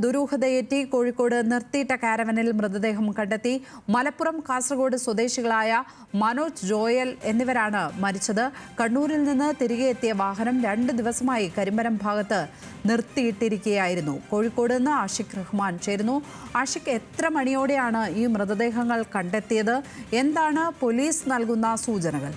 ദുരൂഹതയേറ്റി കോഴിക്കോട് നിർത്തിയിട്ട കാരവനിൽ മൃതദേഹം കണ്ടെത്തി. മലപ്പുറം കാസർഗോഡ് സ്വദേശികളായ മനോജ്, ജോയൽ എന്നിവരാണ് മരിച്ചത്. കണ്ണൂരിൽ നിന്ന് തിരികെ എത്തിയ വാഹനം 2 ദിവസമായി കരിമരം ഭാഗത്ത് നിർത്തിയിട്ടിരിക്കുകയായിരുന്നു. കോഴിക്കോട് നിന്ന് ആഷിഖ് റഹ്മാൻ ചേരുന്നു. ആഷിഖ്, എത്ര മണിയോടെയാണ് ഈ മൃതദേഹങ്ങൾ കണ്ടെത്തിയത്? എന്താണ് പോലീസ് നൽകുന്ന സൂചനകൾ?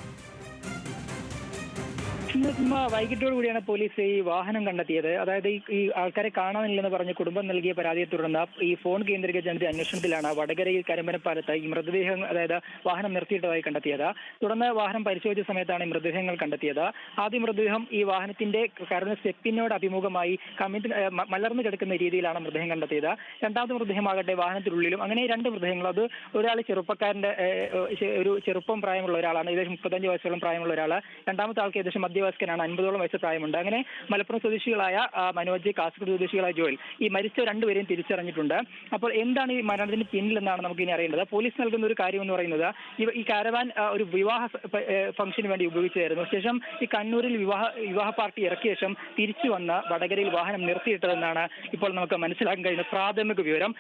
വൈകിട്ടോടു കൂടിയാണ് പോലീസ് ഈ വാഹനം കണ്ടെത്തിയത്. അതായത് ഈ ആൾക്കാരെ കാണാനില്ലെന്ന് പറഞ്ഞ് കുടുംബം നൽകിയ പരാതിയെ തുടർന്ന് ഈ ഫോൺ കേന്ദ്രീകരിച്ച അന്വേഷണത്തിലാണ് വടകരയിൽ കരിമനപ്പാലത്ത് ഈ മൃതദേഹം, അതായത് വാഹനം നിർത്തിയിട്ടതായി കണ്ടെത്തിയത്. തുടർന്ന് വാഹനം പരിശോധിച്ച സമയത്താണ് ഈ മൃതദേഹങ്ങൾ കണ്ടെത്തിയത്. ആദ്യ മൃതദേഹം ഈ വാഹനത്തിന്റെ കാരണം സ്റ്റെപ്പിനോട് അഭിമുഖമായി മലർന്നു കിടക്കുന്ന രീതിയിലാണ് മൃതദേഹം കണ്ടെത്തിയത്. രണ്ടാമത്തെ മൃതദേഹമാകട്ടെ വാഹനത്തിനുള്ളിലും. അങ്ങനെ 2 മൃതദേഹങ്ങൾ. അത് ഒരാൾ ചെറുപ്പക്കാരന്റെ ഒരു ചെറുപ്പം പ്രായമുള്ള ഒരാളാണ്, ഏകദേശം 35 വയസ്സോളം പ്രായമുള്ള ഒരാൾ. രണ്ടാമത്തെ ആൾക്ക് ഏകദേശം മധ്യവയസ്കനാണ്, 50ഓളം വയസ്സ് പ്രായമുണ്ട്. അങ്ങനെ മലപ്പുറം സ്വദേശികളായ മനോജ്, കാസർഗോഡ് സ്വദേശികളായ ജോയൽ, ഈ മരിച്ച 2 പേരെയും തിരിച്ചറിഞ്ഞിട്ടുണ്ട്. അപ്പോൾ എന്താണ് ഈ മരണത്തിന് പിന്നിലെന്നാണ് നമുക്ക് ഇനി അറിയേണ്ടത്. പോലീസ് നൽകുന്ന ഒരു കാര്യം എന്ന് പറയുന്നത്, ഈ കാരവാൻ ഒരു വിവാഹ ഫംഗ്ഷന് വേണ്ടി ഉപയോഗിച്ചായിരുന്നു. ശേഷം ഈ കണ്ണൂരിൽ വിവാഹ പാർട്ടി ഇറക്കിയ ശേഷം തിരിച്ചു വന്ന വടകരയിൽ വാഹനം നിർത്തിയിട്ടതെന്നാണ് ഇപ്പോൾ നമുക്ക് മനസ്സിലാക്കാൻ കഴിയുന്ന പ്രാഥമിക വിവരം.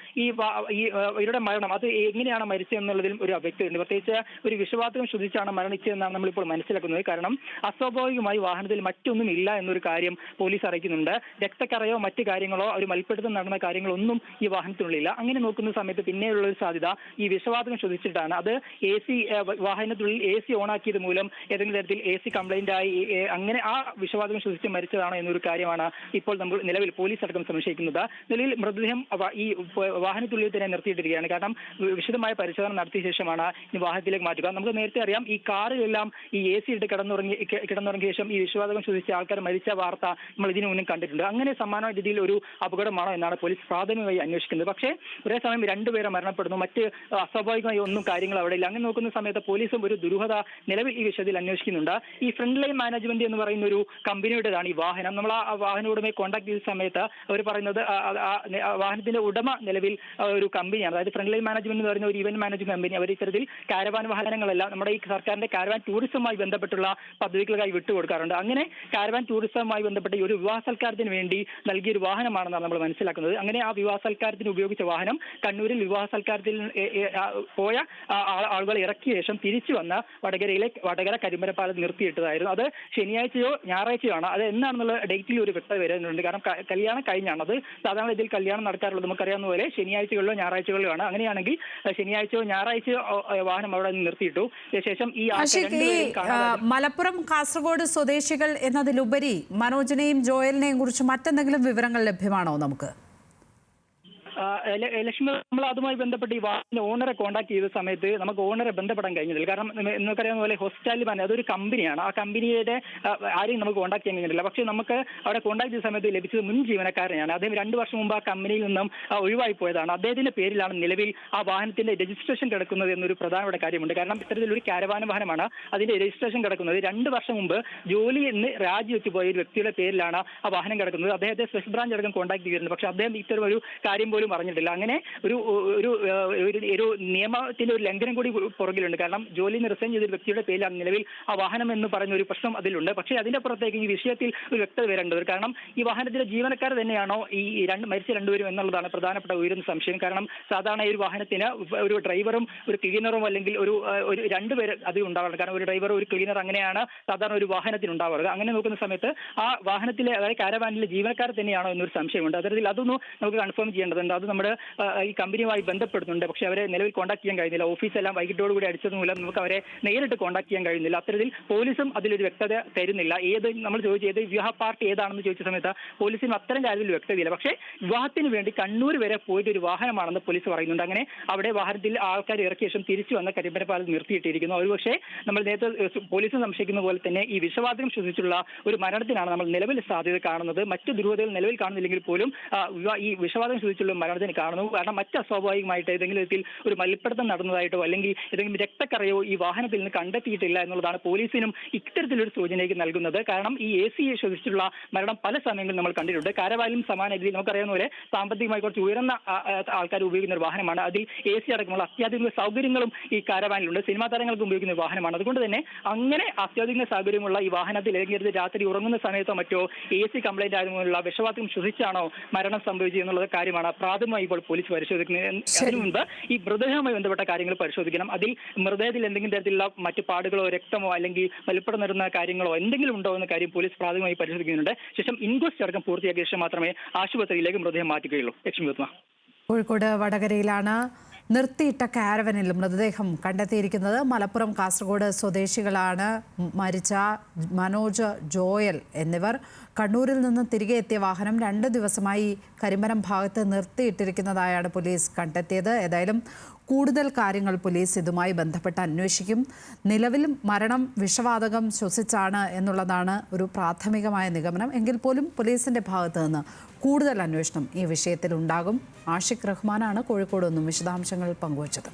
ഇവരുടെ മരണം അത് എങ്ങനെയാണ് മരിച്ചതെന്നുള്ളതിലും ഒരു അവ്യക്തതയുണ്ട്. പ്രത്യേകിച്ച് ഒരു വിഷവാതകം ശ്വസിച്ചാണ് മരണിച്ചതെന്നാണ് നമ്മളിപ്പോൾ മനസ്സിലാക്കുന്നത്. കാരണം അസ്വാഭാവികമായി വാഹനത്തിൽ മറ്റൊന്നും ഇല്ല എന്നൊരു കാര്യം പോലീസ് അറിയിക്കുന്നുണ്ട്. രക്തക്കറയോ മറ്റു കാര്യങ്ങളോ ഒരു മൽപ്പിടുത്തം നടന്ന കാര്യങ്ങളൊന്നും ഈ വാഹനത്തിനുള്ളില്ല. അങ്ങനെ നോക്കുന്ന സമയത്ത് പിന്നെയുള്ള ഒരു സാധ്യത ഈ വിഷവാതകം ശ്വസിച്ചിട്ടാണ്. അത് വാഹനത്തിനുള്ളിൽ AC ഓണാക്കിയത് മൂലം ഏതെങ്കിലും തരത്തിൽ AC കംപ്ലൈന്റ് ആയി അങ്ങനെ ആ വിഷവാതകം ശ്വസിച്ച് മരിച്ചതാണോ എന്നൊരു കാര്യമാണ് ഇപ്പോൾ നമ്മൾ നിലവിൽ പോലീസ് അടക്കം സംശയിക്കുന്നത്. നിലവിൽ മൃതദേഹം ഈ വാഹനത്തിനുള്ളിൽ തന്നെ നിർത്തിയിട്ടിരിക്കുകയാണ്. കാരണം വിശദമായ പരിശോധന നടത്തിയ ശേഷമാണ് ഈ വാഹനത്തിലേക്ക് മാറ്റുക. നമുക്ക് നേരത്തെ അറിയാം, ഈ കാറിലെല്ലാം ഈ AC ഇട്ട് കിടന്നുറങ്ങിയ ശേഷം ഈ വിഷവാതകം ശ്വസിച്ച ആൾക്കാർ മരിച്ച വാർത്ത നമ്മൾ ഇതിനു മുന്നും കണ്ടിട്ടുണ്ട്. അങ്ങനെ സമാന രീതിയിൽ ഒരു അപകടമാണോ എന്നാണ് പോലീസ് പ്രാഥമികമായി അന്വേഷിക്കുന്നത്. പക്ഷേ ഒരേ സമയം 2 പേരെ മരണപ്പെടുന്നു, മറ്റ് അസ്വാഭാവികമായി ഒന്നും കാര്യങ്ങൾ അവിടെ ഇല്ല. അങ്ങനെ നോക്കുന്ന സമയത്ത് പോലീസും ഒരു ദുരൂഹത നിലവിൽ ഈ വിഷയത്തിൽ അന്വേഷിക്കുന്നുണ്ട്. ഈ ഫ്രണ്ട് ലൈൻ മാനേജ്മെന്റ് എന്ന് പറയുന്ന ഒരു കമ്പനിയുടേതാണ് ഈ വാഹനം. നമ്മൾ ആ വാഹന ഉടമയെ കോൺടാക്ട് ചെയ്ത സമയത്ത് അവർ പറയുന്നത് വാഹനത്തിന്റെ ഉടമ നിലവിൽ ഒരു കമ്പനിയാണ്. അതായത് ഫ്രണ്ട് ലൈൻ മാനേജ്മെന്റ് എന്ന് പറയുന്ന ഒരു ഇവന്റ് മാനേജ്മെന്റ് കമ്പനി. അവർ ഇത്തരത്തിൽ കാരവാൻ വാഹനങ്ങളെല്ലാം നമ്മുടെ ഈ സർക്കാരിന്റെ കാരവാൻ ടൂറിസവുമായി ബന്ധപ്പെട്ടുള്ള പദ്ധതികൾക്കായി വിട്ടുകൊടുക്കാറുണ്ട്. അങ്ങനെ കാരവാൻ ടൂറിസവുമായി ബന്ധപ്പെട്ട ഒരു വിവാഹ സൽക്കാരത്തിന് വേണ്ടി നൽകിയ ഒരു വാഹനമാണെന്നാണ് നമ്മൾ മനസ്സിലാക്കുന്നത്. അങ്ങനെ ആ വിവാഹ സൽക്കാരത്തിന് ഉപയോഗിച്ച വാഹനം കണ്ണൂരിൽ വിവാഹ സൽക്കാരത്തിൽ പോയ ആളുകളെ ഇറക്കിയ ശേഷം തിരിച്ചു വന്ന വടകര കരിമരപ്പാലത്ത് നിർത്തിയിട്ടതായിരുന്നു. അത് ശനിയാഴ്ചയോ ഞായറാഴ്ചയോ ആണ്. അത് എന്നാണെന്നുള്ള ഡേറ്റിൽ ഒരു വ്യക്തത വരുന്നുണ്ട്. കാരണം കല്യാണം കഴിഞ്ഞാണ്. അത് സാധാരണ ഇതിൽ കല്യാണം നടക്കാറുള്ളത് നമുക്കറിയാവുന്ന പോലെ ശനിയാഴ്ചകളിലോ ഞായറാഴ്ചകളിലോ ആണ്. അങ്ങനെയാണെങ്കിൽ ശനിയാഴ്ചയോ ഞായറാഴ്ചയോ വാഹനം അവിടെ നിർത്തിയിട്ടു. ശേഷം ഈ മലപ്പുറം കാസർഗോഡ് സ്വദേശികൾ എന്നതിലുപരി മനോജിനെയും ജോയലിനെയും കുറിച്ച് മറ്റെന്തെങ്കിലും വിവരങ്ങൾ ലഭ്യമാണോ നമുക്ക്? ലക്ഷ്മി, നമ്മൾ അതുമായി ബന്ധപ്പെട്ട് ഈ വാഹനത്തിന്റെ ഓണറെ കോൺടാക്ട് ചെയ്ത സമയത്ത് നമുക്ക് ഓണറെ ബന്ധപ്പെടാൻ കഴിഞ്ഞില്ല. കാരണം നിങ്ങൾക്കറിയാവുന്ന പോലെ ഹോസ്പിറ്റാലിറ്റി പറഞ്ഞാൽ അതൊരു കമ്പനിയാണ്. ആ കമ്പനിയുടെ ആരെയും നമുക്ക് കോൺടാക്ട് ചെയ്യാൻ കഴിഞ്ഞില്ല. പക്ഷേ നമുക്ക് അവിടെ കോൺടാക്ട് ചെയ്ത സമയത്ത് ലഭിച്ചത് മുൻ ജീവനക്കാരനെയാണ്. അദ്ദേഹം 2 വർഷം മുമ്പ് ആ കമ്പനിയിൽ നിന്നും ഒഴിവായി പോയതാണ്. അദ്ദേഹത്തിന്റെ പേരിലാണ് നിലവിൽ ആ വാഹനത്തിന്റെ രജിസ്ട്രേഷൻ കിടക്കുന്നത് എന്നൊരു പ്രധാനപ്പെട്ട കാര്യമുണ്ട്. കാരണം ഇത്തരത്തിലൊരു കാരവാൻ വാഹനമാണ്, അതിന്റെ രജിസ്ട്രേഷൻ കിടക്കുന്നത്. 2 വർഷം മുമ്പ് ജോലി എന്ന് രാജിവെച്ച് പോയ ഒരു വ്യക്തിയുടെ പേരിലാണ് ആ വാഹനം കിടക്കുന്നത്. അദ്ദേഹത്തെ സ്പെഷ്യൽ ബ്രാഞ്ച് അടക്കം കോൺടാക്ട് ചെയ്തിരുന്നു. പക്ഷേ അദ്ദേഹം ഇത്തരം ഒരു കാര്യം പോലും പറഞ്ഞിട്ടില്ല. അങ്ങനെ ഒരു നിയമത്തിന്റെ ഒരു ലംഘനം കൂടി പുറകിലുണ്ട്. കാരണം ജോലിയിൽ നിന്ന് റിസൈൻ ചെയ്ത ഒരു വ്യക്തിയുടെ പേരിലാണ് നിലവിൽ ആ വാഹനം എന്ന് പറയുന്ന ഒരു പ്രശ്നം അതിലുണ്ട്. പക്ഷേ അതിന്റെ പുറത്തേക്ക് ഈ വിഷയത്തിൽ ഒരു വ്യക്തത വരേണ്ടത്. കാരണം ഈ വാഹനത്തിലെ ജീവനക്കാർ തന്നെയാണോ ഈ മരിച്ച 2 പേരും എന്നുള്ളതാണ് പ്രധാനപ്പെട്ട ഉയരുന്ന സംശയം. കാരണം സാധാരണ ഈ ഒരു വാഹനത്തിന് ഒരു ഡ്രൈവറും ഒരു ക്ലീനറും അല്ലെങ്കിൽ ഒരു 2 പേര് അതിൽ ഉണ്ടാവാറുണ്ട്. കാരണം ഒരു ഡ്രൈവർ ഒരു ക്ലീനർ അങ്ങനെയാണ് സാധാരണ ഒരു വാഹനത്തിന് ഉണ്ടാവാറുള്ളത്. അങ്ങനെ നോക്കുന്ന സമയത്ത് ആ വാഹനത്തിലെ, അതായത് കാരവാനിലെ ജീവനക്കാർ തന്നെയാണോ എന്നൊരു സംശയമുണ്ട്. അത്തരത്തിൽ അതൊന്നും നമുക്ക് കൺഫേം ചെയ്യേണ്ടതുണ്ട്. അത് നമ്മുടെ ഈ കമ്പനിയുമായി ബന്ധപ്പെടുന്നുണ്ട്. പക്ഷേ അവരെ നിലവിൽ കോൺടാക്ട് ചെയ്യാൻ കഴിയുന്നില്ല. ഓഫീസെല്ലാം വൈകിട്ടോടുകൂടി അടിച്ചത് മൂലം നമുക്ക് അവരെ നേരിട്ട് കോൺടാക്ട് ചെയ്യാൻ കഴിയുന്നില്ല. അത്തരത്തിൽ പോലീസും അതിലൊരു വ്യക്തത തരുന്നില്ല. നമ്മൾ ചോദിച്ചത് വിവാഹ പാർട്ടി ഏതാണെന്ന് ചോദിച്ച സമയത്ത് പോലീസിന് അത്തരം കാര്യത്തിൽ വ്യക്തതയില്ല. പക്ഷേ വിവാഹത്തിന് വേണ്ടി കണ്ണൂർ വരെ പോയിട്ട് ഒരു വാഹനമാണെന്ന് പോലീസ് പറയുന്നുണ്ട്. അങ്ങനെ അവിടെ വാഹനത്തിൽ ആൾക്കാർ ഇറക്കിയ ശേഷം തിരിച്ചു വന്ന കരിമരപ്പാലത്ത് നിർത്തിയിട്ടിരിക്കുന്നു. ഒരുപക്ഷെ നമ്മൾ നേരത്തെ പോലീസ് സംശയിക്കുന്ന പോലെ തന്നെ ഈ വിഷവാതകം ശ്വസിച്ചുള്ള ഒരു മരണത്തിനാണ് നമ്മൾ നിലവിൽ സാധ്യത കാണുന്നത്. മറ്റു ദുരൂഹതകൾ നിലവിൽ കാണുന്നില്ലെങ്കിൽ പോലും ഈ വിഷവാതകം ശ്വസിച്ചുള്ള മരണത്തിന് കാണുന്നു. കാരണം മറ്റ് അസ്വാഭാവികമായിട്ട് ഏതെങ്കിലും വിധത്തിൽ ഒരു മൽപ്പിടുത്തം നടന്നതായിട്ടോ അല്ലെങ്കിൽ ഏതെങ്കിലും രക്തക്കറയോ ഈ വാഹനത്തിൽ നിന്ന് കണ്ടെത്തിയിട്ടില്ല എന്നുള്ളതാണ് പോലീസിനും ഇത്തരത്തിലൊരു സൂചനയ്ക്ക് നൽകുന്നത്. കാരണം ഈ AC ശ്വസിച്ചുള്ള മരണം പല സമയങ്ങളിൽ നമ്മൾ കണ്ടിട്ടുണ്ട്. കാരവാനിലും സമാന രീതിയിൽ നമുക്കറിയാവുന്ന പോലെ സാമ്പത്തികമായി കുറച്ച് ഉയർന്ന ആൾക്കാർ ഉപയോഗിക്കുന്ന ഒരു വാഹനമാണ്. അതിൽ AC അടക്കമുള്ള അത്യാധുനിക സൗകര്യങ്ങളും ഈ കാരവാനിലുണ്ട്. സിനിമാ താരങ്ങൾക്ക് ഉപയോഗിക്കുന്ന ഒരു വാഹനമാണ്. അതുകൊണ്ട് തന്നെ അങ്ങനെ അത്യാധുനിക സൗകര്യമുള്ള ഈ വാഹനത്തിൽ ഏതെങ്കിലും രാത്രി ഉറങ്ങുന്ന സമയത്തോ മറ്റോ AC കംപ്ലൈന്റ് ആയതുകൊണ്ടുള്ള വിഷവാതകം ശ്വസിച്ചാണോ മരണം സംഭവിച്ചത് എന്നുള്ള കാര്യമാണ് പ്രാഥമികമായി ഇപ്പോൾ പോലീസ് പരിശോധിക്കുന്നത്. അതിനു മുൻപ് ഈ മൃതദേഹവുമായി ബന്ധപ്പെട്ട കാര്യങ്ങൾ പരിശോധിക്കണം. അതിൽ മൃതദേഹത്തിൽ എന്തെങ്കിലും തരത്തിലുള്ള മറ്റു പാടുകളോ രക്തമോ അല്ലെങ്കിൽ വലിപ്പടം നിറുന്ന കാര്യങ്ങളോ എന്തെങ്കിലും ഉണ്ടോ എന്ന കാര്യം പോലീസ് പ്രാഥമികമായി പരിശോധിക്കുന്നുണ്ട്. ശേഷം ഇൻക്വസ്റ്റ് അടക്കം പൂർത്തിയാക്കിയ ശേഷം മാത്രമേ ആശുപത്രിയിലേക്ക് മൃതദേഹം മാറ്റുകയുള്ളൂ. ലക്ഷ്മി. കോഴിക്കോട് വടകരയിലാണ് നിർത്തിയിട്ട കാരവനിൽ മൃതദേഹം കണ്ടെത്തിയിരിക്കുന്നത്. മലപ്പുറം കാസർഗോഡ് സ്വദേശികളാണ് മരിച്ച മനോജ്, ജോയൽ എന്നിവർ. കണ്ണൂരിൽ നിന്ന് തിരികെ എത്തിയ വാഹനം 2 ദിവസമായി കരിമരം ഭാഗത്ത് നിർത്തിയിട്ടിരിക്കുന്നതായാണ് പോലീസ് കണ്ടെത്തിയത്. ഏതായാലും കൂടുതൽ കാര്യങ്ങൾ പോലീസ് ഇതുമായി ബന്ധപ്പെട്ട് അന്വേഷിക്കും. നിലവിൽ മരണം വിഷവാതകം ശ്വസിച്ചാണ് എന്നുള്ളതാണ് ഒരു പ്രാഥമികമായ നിഗമനം. എങ്കിൽ പോലും പോലീസിന്റെ ഭാഗത്ത് നിന്ന് കൂടുതൽ അന്വേഷണം ഈ വിഷയത്തിൽ ഉണ്ടാകും. ആഷിഖ് റഹ്മാനാണ് കോഴിക്കോട് നിന്നും വിശദാംശങ്ങൾ പങ്കുവച്ചത്.